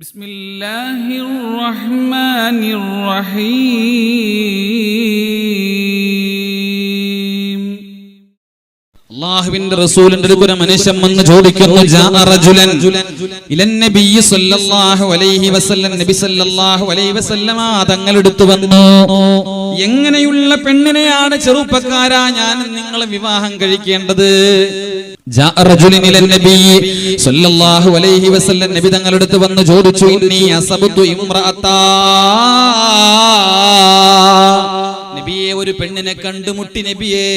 ബിസ്മില്ലാഹിർ റഹ്മാനിർ റഹീം. അല്ലാഹുവിന്റെ റസൂലിന്റെ ഒരു മനുഷ്യൻ വന്ന് ചോദിക്കുന്നു, ജാഅ റജുലൻ ഇലൻ നബിയ്യി സല്ലല്ലാഹു അലൈഹി വസല്ലം, നബി സല്ലല്ലാഹു അലൈഹി വസല്ലമ തങ്ങളെടുത്തു വന്നു, എങ്ങനെയുള്ള പെണ്ണിനെയാണ് ചെറുപ്പക്കാരാ ഞാൻ നിങ്ങൾ വിവാഹം കഴിക്കേണ്ടത്? ജാഅ റജുലൻ ഇലൻ നബിയ്യി സല്ലല്ലാഹു അലൈഹി വസല്ലം, നബി തങ്ങളെടുത്തു വന്ന് ചോദിച്ചു, ഇന്നി അസബതു ഇംറഅതാ, നബിയെ ഒരു പെണ്ണിനെ കണ്ടുമുട്ടി നബിയേ,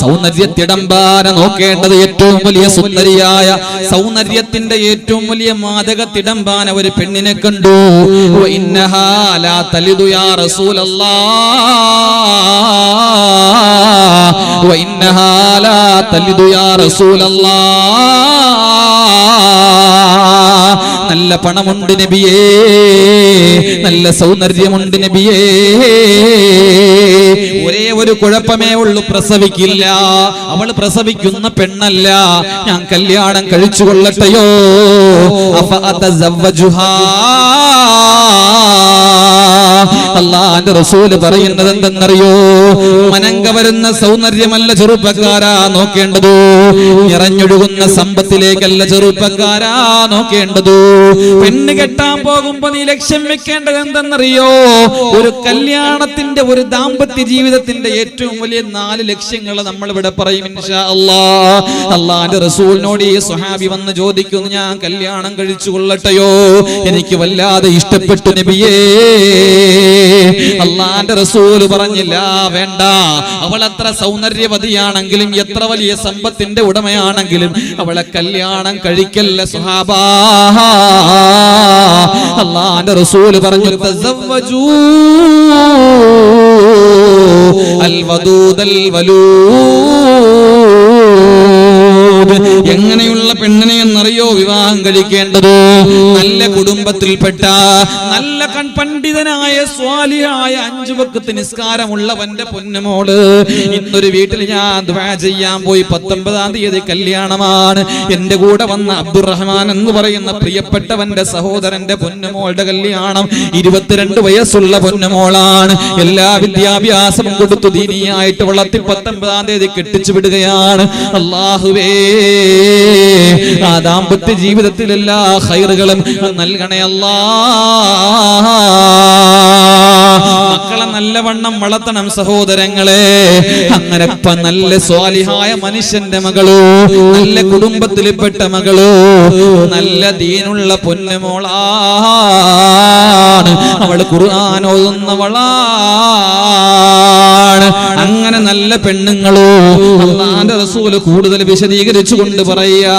സൗന്ദര്യത്തിടമ്പാന നോക്കേണ്ടത് ഏറ്റവും വലിയ സുന്ദരിയായ സൗന്ദര്യത്തിന്റെ ഏറ്റവും വലിയ മാദകത്തിടമ്പാന ഒരു പെണ്ണിനെ കണ്ടു. ഇന്നഹാ ലാ തലിദു യാ റസൂലല്ലാഹ്, ഇന്നഹാ ലാ തലിദു യാ റസൂലല്ലാഹ്, നല്ല പണമുണ്ട് നബിയേ, നല്ല സൗന്ദര്യമുണ്ട് നബിയേ, ഒരേ ഒരു കുഴപ്പമേ ഉള്ളൂ, പ്രസവിക്കില്ല. അവൾ പ്രസവിക്കുന്ന പെണ്ണല്ല, ഞാൻ കല്യാണം കഴിച്ചു കൊള്ളട്ടെയോ? അല്ലാഹുവിന്റെ റസൂല് പറയുന്നത് എന്തെന്നറിയോ? മനങ്ക വരുന്ന സൗന്ദര്യമല്ല ചെറുപ്പക്കാരാ നോക്കേണ്ടത്, നിറഞ്ഞൊഴുകുന്ന സമ്പത്തിലേക്കല്ല ചെറുപ്പക്കാരാ നോക്കേണ്ടത്. പെണ്ണ് കെട്ടാൻ പോകുമ്പോ നീ ലക്ഷ്യം വെക്കേണ്ടത് എന്തെന്നറിയോ? ഒരു കല്യാണത്തിന്റെ, ഒരു ദാമ്പത്യ ജീവിതത്തിന്റെ ഏറ്റവും വലിയ 4 ലക്ഷ്യങ്ങൾ നമ്മൾ ഇവിടെ പറയും ഇൻഷാ അല്ലാഹ്. അല്ലാഹുവിന്റെ റസൂലിനോട് ഈ സ്വഹാബി വന്ന് ചോദിക്കുന്നു, ഞാൻ കല്യാണം കഴിച്ചു കൊള്ളട്ടെയോ? എനിക്ക് വല്ലാതെ ഇഷ്ടപ്പെട്ടു നബിയേ. അല്ലാഹുവിന്റെ റസൂല് പറഞ്ഞില്ല, വേണ്ട. അവൾ എത്ര സൗന്ദര്യവതിയാണെങ്കിലും എത്ര വലിയ സമ്പത്തിന്റെ ഉടമയാണെങ്കിലും അവളെ കല്യാണം കഴിക്കല്ല സ്വഹാബാ. അല്ലാഹുവിന്റെ റസൂല് പറഞ്ഞു, തസവ്വജൂ അൽ വദൂദൽ വലൂദ്. എങ്ങനെയുള്ള പെണ്ണിനെ എന്നറിയോ വിവാഹം കഴിക്കേണ്ടത്? നല്ല കുടുംബത്തിൽപ്പെട്ട നല്ല പണ്ഡിതനായ സ്വാലിഹായ 5 വഖ്ത് നിസ്കാരമുള്ളവന്റെ പൊന്നുമോള്. ഇന്നൊരു വീട്ടിൽ ഞാൻ ദുആ ചെയ്യാൻ പോയി, 19-ാം തീയതി കല്യാണമാണ്. എന്റെ കൂടെ വന്ന അബ്ദുറഹ്മാൻ എന്ന് പറയുന്ന പ്രിയപ്പെട്ടവന്റെ സഹോദരന്റെ പൊന്നുമോളുടെ കല്യാണം. 22 വയസ്സുള്ള പൊന്നുമോളാണ്. എല്ലാ വിദ്യാഭ്യാസവും കൊടുത്തു ദീനിയായിട്ട് വളർത്തി 19-ാം തീയതി കെട്ടിച്ചു വിടുകയാണ്. അല്ലാഹുവേ, ആ ദാമ്പത്യ ജീവിതത്തിൽ എല്ലാ ഖൈറുകളും നൽകണേ അല്ലാഹ്. മക്കളെ നല്ലവണ്ണം വളർത്തണം സഹോദരങ്ങളെ. അങ്ങനെ നല്ല സ്വാലിഹായ മനുഷ്യന്റെ മകളോ, നല്ല കുടുംബത്തിൽപ്പെട്ട മകളോ, നല്ല ദീനുള്ള പൊന്നുമോളാണ്. അവള് ഖുർആൻ ഓതുന്നവളാണ്. അങ്ങനെ നല്ല പെണ്ണുങ്ങളോ അല്ലാഹുവിന്റെ റസൂൽ കൂടുതൽ വിശദീകരിച്ചു കൊണ്ട് പറയാ,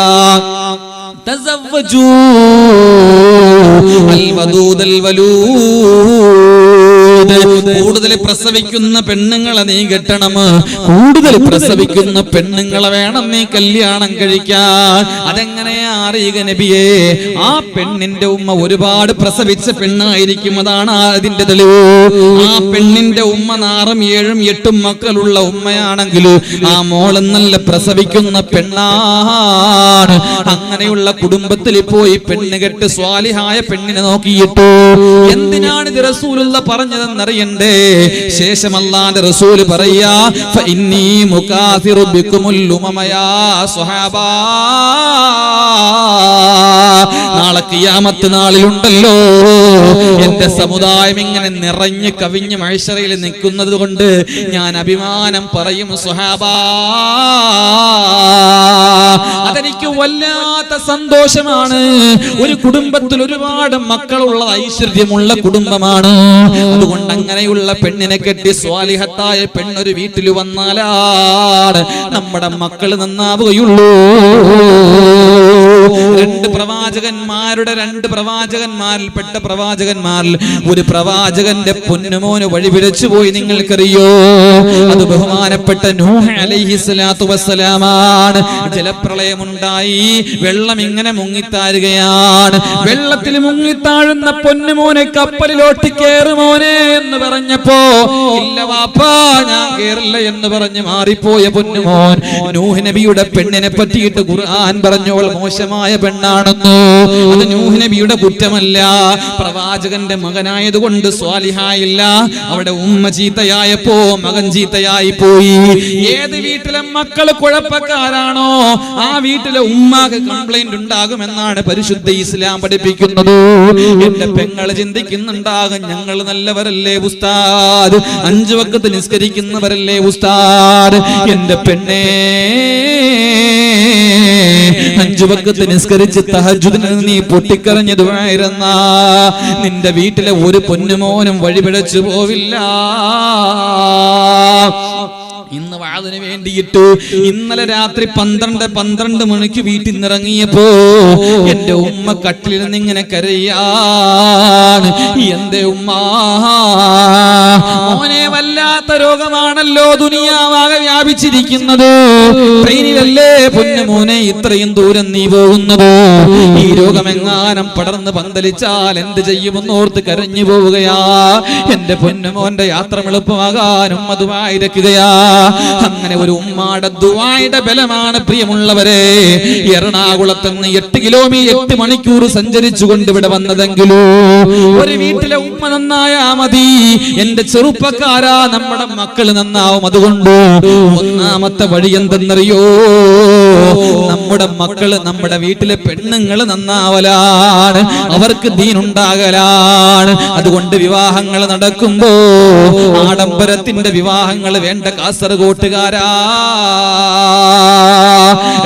തസവ്വജൂ അൽ വദൂദൽ വലൂദ്. കൂടുതൽ പ്രസവിക്കുന്ന പെണ്ണുങ്ങളെ നീ കെട്ടണം, കൂടുതൽ പ്രസവിക്കുന്ന പെണ്ണുങ്ങളെ വേണം നീ കല്യാണം കഴിക്കാൻ. അതെങ്ങനെയാ അറിയുക നബിയേ? ആ പെണ്ണിന്റെ ഉമ്മ ഒരുപാട് പ്രസവിച്ച പെണ്ണായിരിക്കും, അതാണ് അതിന്റെ തെളിവ്. ആ പെണ്ണിന്റെ ഉമ്മ 6, 7, 8 മക്കളുള്ള ഉമ്മയാണെങ്കിൽ ആ മോള് നല്ല പ്രസവിക്കുന്ന പെണ്ണാണ്. അങ്ങനെയുള്ള കുടുംബത്തിൽ പോയി പെണ്ണ് കെട്ട് സ്വാലിഹായ പെണ്ണിനെ നോക്കിയിട്ടു. എന്തിനാണ് ഇത് റസൂലുള്ള പറഞ്ഞതെന്നറിയണ്ടേ? ശേഷം അല്ലാഹുവിന്റെ റസൂല് പറയാ, ഫഇന്നീ മുകാസിറു ബികുമുൽ ഉമമ യാ സ്വഹാബാ. നാളെ ഖിയാമത്ത് നാളിലുണ്ടല്ലോ, എന്റെ സമുദായം ഇങ്ങനെ നിറഞ്ഞു കവിഞ്ഞ് മഹ്ശറയിൽ നിൽക്കുന്നത് കൊണ്ട് ഞാൻ അഭിമാനം പറയും സ്വഹാബാ. അതെനിക്ക് വല്ലാത്ത സന്തോഷമാണ്. ഒരു കുടുംബത്തിൽ ഒരുപാട് മക്കളുള്ള ഐശ്വര്യമുള്ള കുടുംബമാണ്. അതുകൊണ്ട് അങ്ങനെയുള്ള പെണ്ണിനെ കെട്ടി സ്വാലിഹത്തായ പെണ്ണൊരു വീട്ടിൽ വന്നാലാണ് നമ്മുടെ മക്കൾ നന്നാവുകയുള്ളൂ. രണ്ട് പ്രവാചകന്മാരിൽപ്പെട്ട പ്രവാചകന്മാരിൽ ഒരു പ്രവാചകന്റെ പൊന്നുമോന് വഴിപിഴച്ചു പോയി. നിങ്ങൾക്കറിയോ? അത് ബഹുമാനപ്പെട്ട നൂഹ് അലൈഹിസ്സലാത്തു വസ്സലാമാണ്. ജലപ്രളയമുണ്ടായി, വെള്ളം ഇങ്ങനെ മുങ്ങിത്താഴുകയാണ്. വെള്ളത്തിൽ മുങ്ങിത്താഴുന്ന പൊന്നുമോനെ കപ്പലിലോട്ട് കേറുമോനെ എന്ന് പറഞ്ഞപ്പോ ഇല്ല വാപ്പാ ഞാൻ കേറില്ല എന്ന് പറഞ്ഞ് മാറിപ്പോയ പൊന്നുമോൻ നൂഹ് നബിയുടെ പെണ്ണിനെ പറ്റിയിട്ട് ഖുർആൻ പറഞ്ഞോൾ മോശമായ പെണ്ണാണെന്നോ. അത് നൂഹ് നബിയുടെ കുറ്റമല്ല, പ്രവാചകന്റെ മകനായതുകൊണ്ട് സ്വാലിഹായില്ല. അവിടെ ഉമ്മ ചീത്തയായപ്പോ മകൻ ചീത്തയായി പോയി. ഏത് വീട്ടിലെ മക്കള് കുഴപ്പക്കാരാണോ ആ വീട്ടിലെ ഉമ്മാക്ക് കംപ്ലൈന്റ് ഉണ്ടാകുമെന്നാണ് പരിശുദ്ധ ഇസ്ലാം പഠിപ്പിക്കുന്നത്. എന്റെ പെങ്ങള് ചിന്തിക്കുന്നുണ്ടാകും ഞങ്ങൾ നല്ലവരല്ലേ ഉസ്താദ്, 5 വഖത്ത് നിസ്കരിക്കുന്നവരല്ലേ ഉസ്താദ്. എന്റെ പെണ്ണേ 5 വഖത്ത് നിസ്കരിച്ച് തഹജ്ജുദിന് നീ പൊട്ടിക്കരഞ്ഞു ദുആയിരുന്ന നിന്റെ വീട്ടിലെ ഒരു പൊന്നുമോനും വഴിപിഴച്ചു പോവില്ല. ഇന്ന് വാതിന് വേണ്ടിയിട്ട് ഇന്നലെ രാത്രി 12 മണിക്ക് വീട്ടിൽ നിന്നിറങ്ങിയപ്പോ എന്റെ ഉമ്മ കട്ടിലിൽ നിന്ന് ഇങ്ങനെ കരയാണ്. എന്റെ ഉമ്മ മോനെ വല്ലാത്ത രോഗമാണല്ലോ ദുനിയാവാകെ വ്യാപിച്ചിരിക്കുന്നത്. ട്രെയിനിലല്ലേ പൊന്നുമോനെ ഇത്രയും ദൂരം നീ പോകുന്നത്? ഈ രോഗമെങ്ങാനും പടർന്ന് പന്തലിച്ചാൽ എന്ത് ചെയ്യുമെന്നോർത്ത് കരഞ്ഞു പോവുകയാ. എന്റെ പൊന്നുമോന്റെ യാത്ര എളുപ്പമാകാൻ ഉമ്മ ദുആ ഇരക്കുകയാ. അങ്ങനെ ഒരു ഉമ്മാടെ ദുആയുടെ ബലമാണ് പ്രിയമുള്ളവരെ. എറണാകുളത്ത് നിന്ന് 8 മണിക്കൂർ സഞ്ചരിച്ചുകൊണ്ട് ഇവിടെ വന്നതെങ്കിലോ ഒരു വീട്ടിലെ ഉമ്മ നന്നായാ മതി. എന്റെ ചെറുപ്പക്കാരാ, നമ്മുടെ മക്കള് നന്നാവും. അതുകൊണ്ട് ഒന്നാമത്തെ വഴി എന്തെന്നറിയോ? നമ്മുടെ മക്കള്, നമ്മുടെ വീട്ടിലെ പെണ്ണുങ്ങള് നന്നാവലാണ്, അവർക്ക് ദീനുണ്ടാകലാണ്. അതുകൊണ്ട് വിവാഹങ്ങൾ നടക്കുമ്പോ ആഡംബരത്തിന്റെ വിവാഹങ്ങൾ വേണ്ട. കാസർഗോട്ടുകാരാ,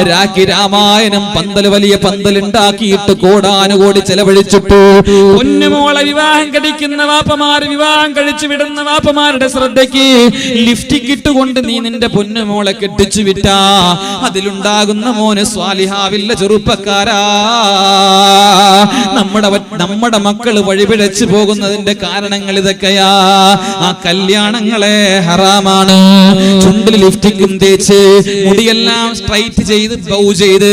രാഖി രാമായണം പന്തല് വലിയ പന്തലുണ്ടാക്കിയിട്ട് കോടാനുകോടി ചെലവഴിച്ചിട്ടു പൊന്നുമോളെ വിവാഹം കഴിക്കുന്ന വാപ്പമാര്, വിവാഹം കഴിച്ചു വിടുന്ന വാപ്പമാരുടെ ശ്രദ്ധയ്ക്ക് ലിഫ്റ്റിക്ക് ഇട്ടുകൊണ്ട് നീ നിന്റെ പൊന്നുമോളെ കെട്ടിച്ചു വിട്ടാ അതിലുണ്ടാകുന്ന മോന് സ്വാലിഹാവില്ല. ചെറുപ്പക്കാരാ, നമ്മുടെ മക്കള് വഴിപിഴച്ചു പോകുന്നതിന്റെ കാരണങ്ങൾ ഇതൊക്കെയാ. ആ കല്യാണങ്ങളെ ഹറാമാണ്. ചുണ്ടിൽ ലിഫ്റ്റിക്കും തേച്ച് മുടിയെല്ലാം സ്ട്രൈറ്റ് ചെയ്ത് ബൗ ചെയ്ത്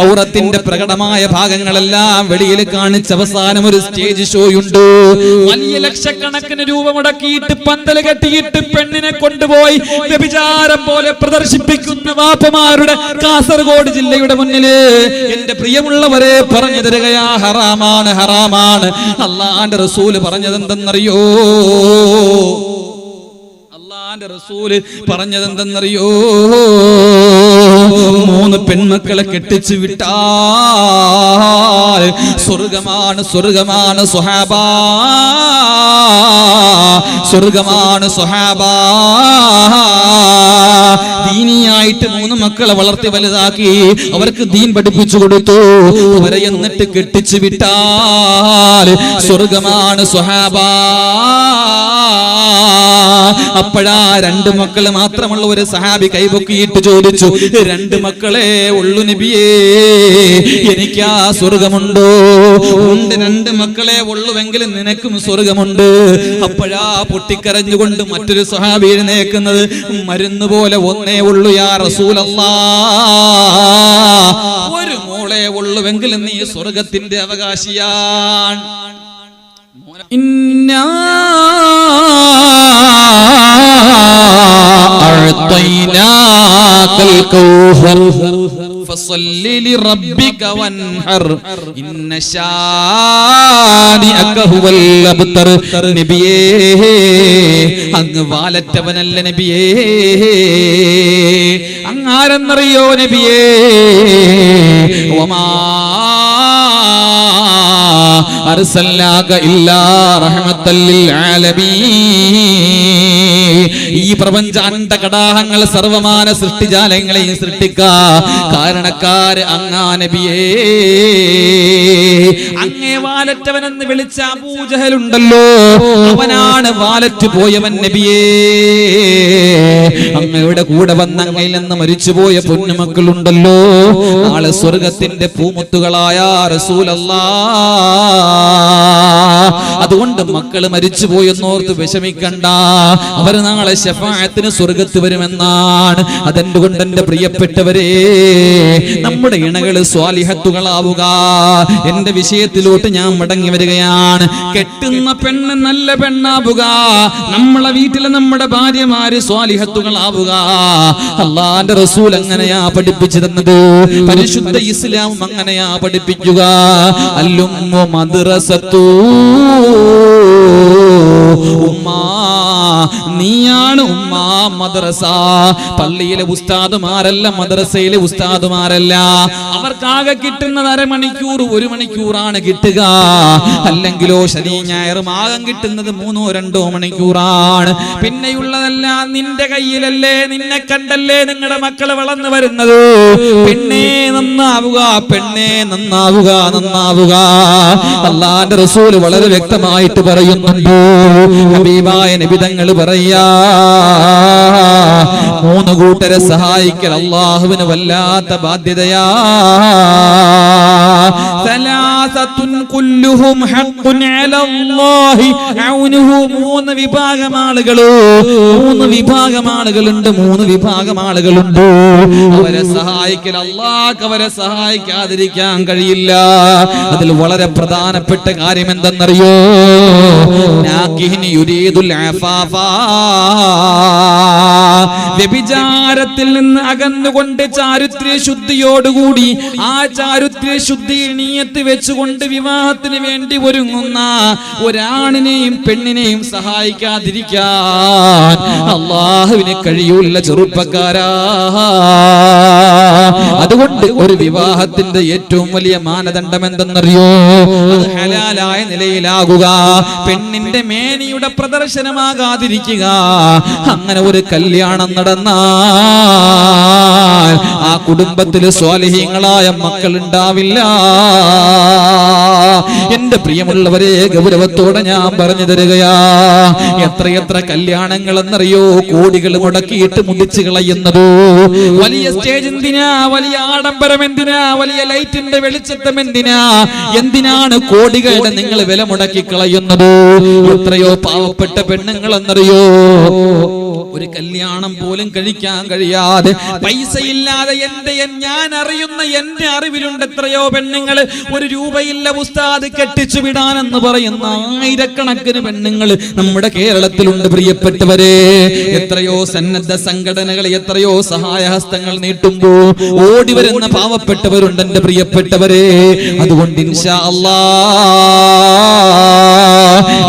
ഔറത്തിന്റെ പ്രകടമായ ഭാഗങ്ങളെല്ലാം വെളിയിൽ കാണിച്ച് അവസാനം ഒരു സ്റ്റേജ് ഷോയുണ്ട്. വലിയ ലക്ഷക്കണക്കിന് രൂപ മുടക്കിയിട്ട് പന്തല് കെട്ടിയിട്ട് പെണ്ണിനെ കൊണ്ടുപോയി വ്യഭിചാരം പോലെ പ്രദർശിപ്പിക്കുന്ന വാപ്പമാരുടെ കാസർഗോഡ് ജില്ലയുടെ മുന്നില് എന്റെ പ്രിയമുള്ളവരെ പറഞ്ഞു തരികയാ, ഹറാമാണ്, ഹറാമാണ്. അല്ലാഹുവിന്റെ റസൂല് പറഞ്ഞതെന്തെന്നറിയോ? റസൂല് പറഞ്ഞതെന്തെന്നറിയോ? 3 പെൺമക്കളെ കെട്ടിച്ചു വിട്ടാൽ സ്വർഗമാണ്, സ്വർഗമാണ് സ്വഹാബാ, സ്വർഗമാണ് സ്വഹാബാ. ദീനിയായിട്ട് 3 മക്കളെ വളർത്തി വലുതാക്കി അവർക്ക് ദീൻ പഠിപ്പിച്ചു കൊടുത്തു. അവരെ എന്നിട്ട് കെട്ടിച്ചു വിട്ടാൽ സ്വർഗമാണ് സ്വഹാബാ. അപ്പോഴാ 2 മക്കള് മാത്രമുള്ള ഒരു സഹാബി കൈപൊക്കിയിട്ട് ചോദിച്ചു, 2 മക്കളെ ഉള്ളു നബിയേ, എനിക്കാ സ്വർഗമുണ്ടോ? ഉണ്ട്, 2 മക്കളെ ഉള്ളുവെങ്കിൽ നിനക്കും സ്വർഗമുണ്ട്. അപ്പോഴാ പൊട്ടിക്കരഞ്ഞുകൊണ്ട് മറ്റൊരു സഹാബി എഴുന്നേക്കുന്നത്, മരുന്ന് പോലെ ഒന്നേ ഉള്ളു യാ റസൂലല്ലാഹ്, ഒരു മോളെ ഉള്ളുവെങ്കിൽ നീ സ്വർഗത്തിന്റെ അവകാശിയാൻ. أعطيناك الكوثر فصل لربك وانحر إن شانئك هو الأبتر. നബിയേ, അങ്ങ് വാലറ്റവനല്ല നബിയേ. അങ്ങാരെന്നറിയോ നബിയേ? വമാ അർസൽനാക ഇല്ലാ റഹ്മത്തൽ ലിൽ ആലമീൻ. ഈ പ്രപഞ്ച അണ്ടകടാഹങ്ങൾ സർവമാന സൃഷ്ടിജാലങ്ങളെയും സൃഷ്ടിക്കാ കാരണക്കാര് അങ്ങാ നബിയേ. അങ്ങേ വാലറ്റവനെന്ന് വിളിച്ച അബൂജഹലുണ്ടല്ലോ, അവനാണ് വാലറ്റ് പോയവൻ നബിയേ. അങ്ങയുടെ കൂടെ വന്ന അങ്ങയിൽ നിന്ന് മരിച്ചുപോയ പൊന്നുമക്കളുണ്ടല്ലോ, നാളെ സ്വർഗത്തിന്റെ പൂമുത്തുകളായ റസൂലല്ലാഹ്. അതുകൊണ്ട് മക്കള് മരിച്ചുപോയെന്നോർത്ത് വിഷമിക്കണ്ട, അവർ നാളെ ശഫാഅത്തിന് സ്വർഗത്ത് വരുമെന്നാണ്. അതെന്തുകൊണ്ട് എന്റെ പ്രിയപ്പെട്ടവരെ, നമ്മുടെ ഇണകള് സ്വാലിഹത്തുകളാവുക. എന്റെ വിഷയത്തിലോട്ട് ഞാൻ മടങ്ങി വരികയാണ്. കെട്ടുന്ന പെണ്ണ് നല്ല പെണ്ണാവുക, നമ്മളെ വീട്ടിലെ നമ്മുടെ ഭാര്യമാര് സ്വാലിഹത്തുകളാവുക. അല്ലാഹുവിന്റെ റസൂൽ അങ്ങനെയാ പഠിപ്പിച്ചു തന്നത്, പരിശുദ്ധ ഇസ്ലാം അങ്ങനെയാ പഠിപ്പിക്കുക. അല്ലുമ്മു മദ്റസത്തു, ഉമ്മാ നീയാണ് ഉമ്മാ മദ്രസ. പള്ളിയിലെ ഉസ്താദുമാരല്ല, മദ്രസയിലെ ഉസ്താദുമാരല്ല. അവർക്കാകെ കിട്ടുന്നത് അരമണിക്കൂർ 1 മണിക്കൂറാണ് കിട്ടുക. അല്ലെങ്കിലോ ശനി ഞായറും ആകം കിട്ടുന്നത് 3-2 മണിക്കൂറാണ്. പിന്നെയുള്ളതെല്ലാം നിന്റെ കയ്യിലല്ലേ, നിന്നെ കണ്ടല്ലേ നിങ്ങളുടെ മക്കള് വളർന്നു വരുന്നത്. പെണ്ണേ നന്നാവുക, പെണ്ണേ നന്നാവുക, നന്നാവുക. അല്ലാഹുവിന്റെ റസൂൽ വളരെ വ്യക്തമായിട്ട് പറയുന്നുണ്ട്. ഹബീബായ നബി തങ്ങൾ പറയാ, 3 കൂട്ടരെ സഹായിക്കൽ അല്ലാഹുവിന് വല്ലാത്ത ബാധ്യതയാ. സലാസത്തുൻ കുല്ലുഹും ഹഖ്ഖുൻ അലല്ലാഹി ഔനുഹു. 3 വിഭാഗം ആളുകളോ, 3 വിഭാഗം ആളുകളുണ്ട്, 3 വിഭാഗം ആളുകളുണ്ട്. അവരെ സഹായിക്കൽ അല്ലാഹ് അവരെ സഹായിക്കാതിരിക്കാൻ കഴിയില്ല. അതിൽ വളരെ പ്രധാനപ്പെട്ട കാര്യം എന്തെന്നറിയോ, നാകിഹിൻ യുരീദുൽ അഫാഫ. വ്യഭിചാരത്തിൽ നിന്ന് അകന്നുകൊണ്ട് ചാരിത്ര്യ ശുദ്ധിയോടുകൂടി ആ ചാരിത്ര്യ ശുദ്ധി നിയത്ത് വെച്ചുകൊണ്ട് വിവാഹത്തിന് വേണ്ടി ഒരുങ്ങുന്ന ഒരാണിനെയും പെണ്ണിനെയും സഹായിക്കാതിരിക്കാൻ അല്ലാഹുവിന് കഴിയൂല ചെറുപ്പക്കാരാ. അതുകൊണ്ട് ഒരു വിവാഹത്തിന്റെ ഏറ്റവും വലിയ മാനദണ്ഡം എന്തെന്നറിയോ, അത് ഹലാലായ നിലയിലാകുക, പെണ്ണിന്റെ മേനിയുടെ പ്രദർശനമാകാതിരിക്കുക. അങ്ങനെ ഒരു കല്യാണം നടന്നാൽ ആ കുടുംബത്തിൽ സ്വാലിഹീങ്ങളായ മക്കൾ ഉണ്ടാവില്ല. എന്റെ പ്രിയമുള്ളവരെ, ഗൗരവത്തോടെ ഞാൻ പറഞ്ഞു തരികയാ, എത്രയെത്ര കല്യാണങ്ങൾ എന്നറിയോ കോടികൾ മുടക്കിയിട്ട് മുടിച്ചു കളയുന്നത്. വലിയ സ്റ്റേജ് എന്തിനാ, വലിയ ആഡംബരം എന്തിനാ, വലിയ ലൈറ്റിന്റെ വെളിച്ചത്തം എന്തിനാ, എന്തിനാണ് കോടികളുടെ നിങ്ങൾ വില മുടക്കി കളയുന്നത്? എത്രയോ പാവപ്പെട്ട പെണ്ണുങ്ങൾ എന്നറിയോ ഒരു കല്യാണം പോലും കഴിക്കാൻ കഴിയാതെ, പൈസയില്ലാതെ ഞാൻ അറിയുന്ന എന്റെ അറിവിലുണ്ട് എത്രയോ പെണ്ണുങ്ങൾ, 1 രൂപയില്ല ഉസ്താദ് കെട്ടിച്ചു വിടാനെന്ന് പറയുന്ന ആയിരക്കണക്കിന് പെണ്ണുങ്ങൾ നമ്മുടെ കേരളത്തിലുണ്ട്. പ്രിയപ്പെട്ടവരെ, എത്രയോ സന്നദ്ധ സംഘടനകൾ എത്രയോ സഹായഹസ്തങ്ങൾ നീട്ടുമ്പോ ഓടി വരുന്ന പാവപ്പെട്ടവരുണ്ട് എന്റെ പ്രിയപ്പെട്ടവരെ. അതുകൊണ്ട് ഇൻഷാ അല്ലാഹ്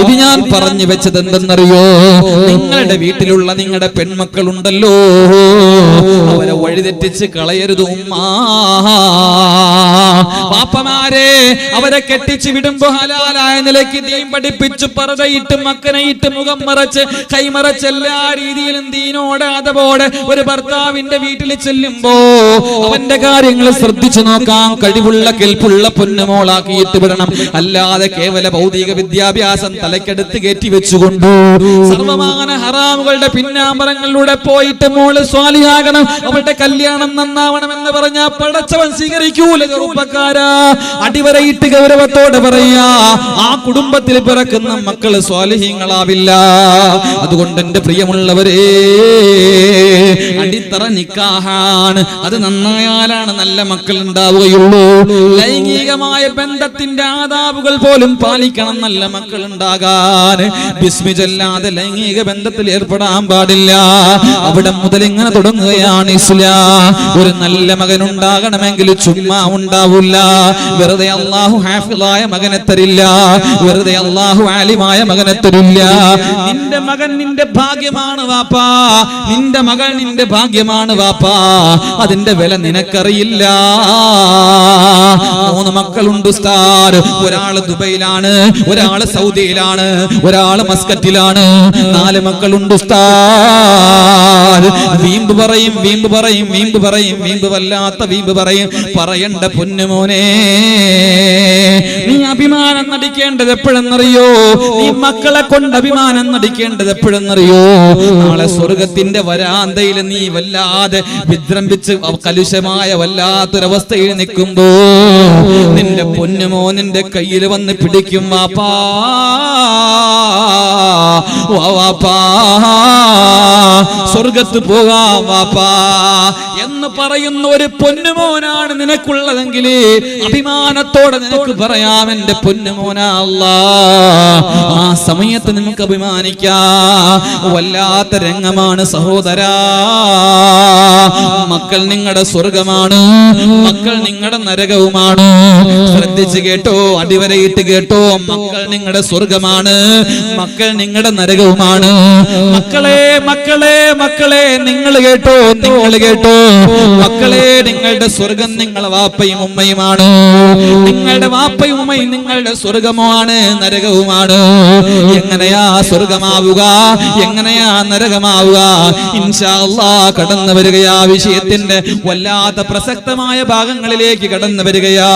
ഇത് ഞാൻ പറഞ്ഞു വെച്ചത് എന്തെന്നറിയോ, നിങ്ങളുടെ വീട്ടിലുള്ള നിങ്ങളുടെ പെൺമക്കളുണ്ടല്ലോ, അവരെ വഴിതെറ്റിച്ച് കളയരുത് ഉമ്മാ. പാപ്പമാരെ, അവരെ കെട്ടിച്ചു വിടുമ്പോ ഹലാലായ നിലയ്ക്ക് ദീൻ പഠിപ്പിച്ചു പറതയിട്ട് മക്കനയിട്ട് മുഖം മറച്ച് കൈമറച്ച് എല്ലാ രീതിയിലും ദീനോടെ അതപോടെ ഒരു ഭർത്താവിന്റെ വീട്ടിൽ ചെല്ലുമ്പോ അവന്റെ കാര്യങ്ങൾ ശ്രദ്ധിച്ചു നോക്കാൻ കഴിവുള്ള കെൽപ്പുള്ള പൊന്നുമോളാക്കിയിട്ട് വിടണം. അല്ലാതെ കേവല ഭൗതിക വിദ്യാഭ്യാസം തലക്കെടുത്ത് കയറ്റി വെച്ചുകൊണ്ട് സർവമാന ഹറാമുകളുടെ പിന്നാമ്പറങ്ങളിലൂടെ പോയിട്ട് മോള് സ്വാലിഹാകണം, അവരുടെ കല്യാണം നന്നാവണം എന്ന് പറഞ്ഞാൽ പടച്ചവൻ സ്വീകരിക്കൂല ചെറുപ്പക്കാരാ. അടിവരയിട്ട് ഗൗരവത്തോടെ പറയാ, ആ കുടുംബത്തിൽ പിറക്കുന്ന മക്കള് സ്വാലിഹീങ്ങളാവില്ല. അതുകൊണ്ട് എന്റെ പ്രിയമുള്ളവരെ, അടിത്തറ നിക്കാഹാണ്, അത് നന്നായാലാണ് നല്ല മക്കൾ ഉണ്ടാവുകയുള്ളൂ. ലൈംഗികമായ ബന്ധത്തിന്റെ ആദാബുകൾ പോലും പാലിക്കണം നല്ല മക്കൾ ഉണ്ടാകാൻ. ബിസ്മി ചൊല്ലാതെ ലൈംഗിക ബന്ധത്തിൽ ഏർപ്പെടാൻ പാടില്ല. അവിടെ മുതൽ ഇങ്ങനെ തുടങ്ങുകയാണ് ഇസ്ലാം. ഒരു നല്ല മകൻ ഉണ്ടാകണമെങ്കിൽ ചുമ്മാ ഉണ്ടാവൂല. ഉണ്ടാവില്ല. വെറുതെ അള്ളാഹു ഹാഫിളായ മകനെ തരില്ല, വെറുതെ അള്ളാഹു ആലിമായ മകനെ തരില്ല. നിന്റെ മകൻ നിന്റെ ഭാഗ്യമാണ് വാപ്പാ, നിന്റെ മകൾ നിന്റെ ഭാഗ്യമാണ് വാപ്പാ. അതിന്റെ വില നിനക്കറിയില്ല. 3 മക്കളുണ്ട് ഉസ്താദ്. ഒരാള് ദുബൈയിലാണ്, ഒരാള് സൗദിയിലാണ്, ഒരാള് മസ്കറ്റിലാണ്. 4 മക്കളുണ്ട് ഉസ്താദ്. വീമ്പ് പറയും, വീമ്പ് പറയും, വീമ്പ് പറയും, വീമ്പ് വല്ലാത്ത വീമ്പ് പറയും. പറയണ്ട പൊന്നുമോനെ, നീ അഭിമാനം നടിക്കേണ്ടത് എപ്പോഴെന്നറിയോ? നീ മക്കളെ കൊണ്ട് അഭിമാനം നടിക്കേണ്ടത് എപ്പോഴെന്നറിയോ? നാളെ സ്വർഗത്തിന്റെ വരാന്തയിൽ നീ വല്ലാതെ വിജൃംഭിച്ച് കലുഷമായ വല്ലാത്തൊരവസ്ഥയിൽ നിൽക്കുമ്പോ നിന്റെ പൊന്നുമോ നിന്റെ കയ്യിൽ വന്ന് പിടിക്കും. വാപ്പാ വാപ്പാ സ്വർഗത്ത് പോകാം വാപ്പാ എന്ന് പറയുന്ന ഒരു പൊന്നുമോനാണ് നിനക്കുള്ളതെങ്കിൽ അഭിമാനത്തോടെ നിനക്ക് പറയാം, എന്റെ പൊന്നുമോനാ അല്ലാ. ആ സമയത്ത് നിനക്ക് അഭിമാനിക്കാം. വല്ലാത്ത രംഗമാണ് സഹോദരാ. മക്കൾ നിങ്ങളുടെ സ്വർഗമാണ്, മക്കൾ നിങ്ങളുടെ നരകവുമാണ്. ശ്രദ്ധിച്ച് കേട്ടോ, അടിവരയിട്ട് കേട്ടോ. മക്കൾ നിങ്ങളുടെ സ്വർഗമാണ്, മക്കൾ നിങ്ങളുടെ നരകവുമാണ്. മക്കളെ മക്കളെ മക്കളെ നിങ്ങൾ കേട്ടോ, നിങ്ങൾ കേട്ടോ. മക്കളെ നിങ്ങളുടെ സ്വർഗം നിങ്ങളുടെ വാപ്പയും ഉമ്മയുമാണ്. നിങ്ങളുടെ വാപ്പയും ഉമ്മയും നിങ്ങളുടെ സ്വർഗമാണ്, നരകവുമാണ്. എങ്ങനെയാ സ്വർഗമാവുക, എങ്ങനെയാ നരകമാവുക? ഇൻഷാ അല്ലാഹ് കടന്നു വരികയാ വിഷയത്തിന്റെ വല്ലാത്ത പ്രസക്തമായ ഭാഗങ്ങളിലേക്ക് കടന്നു വരികയാ.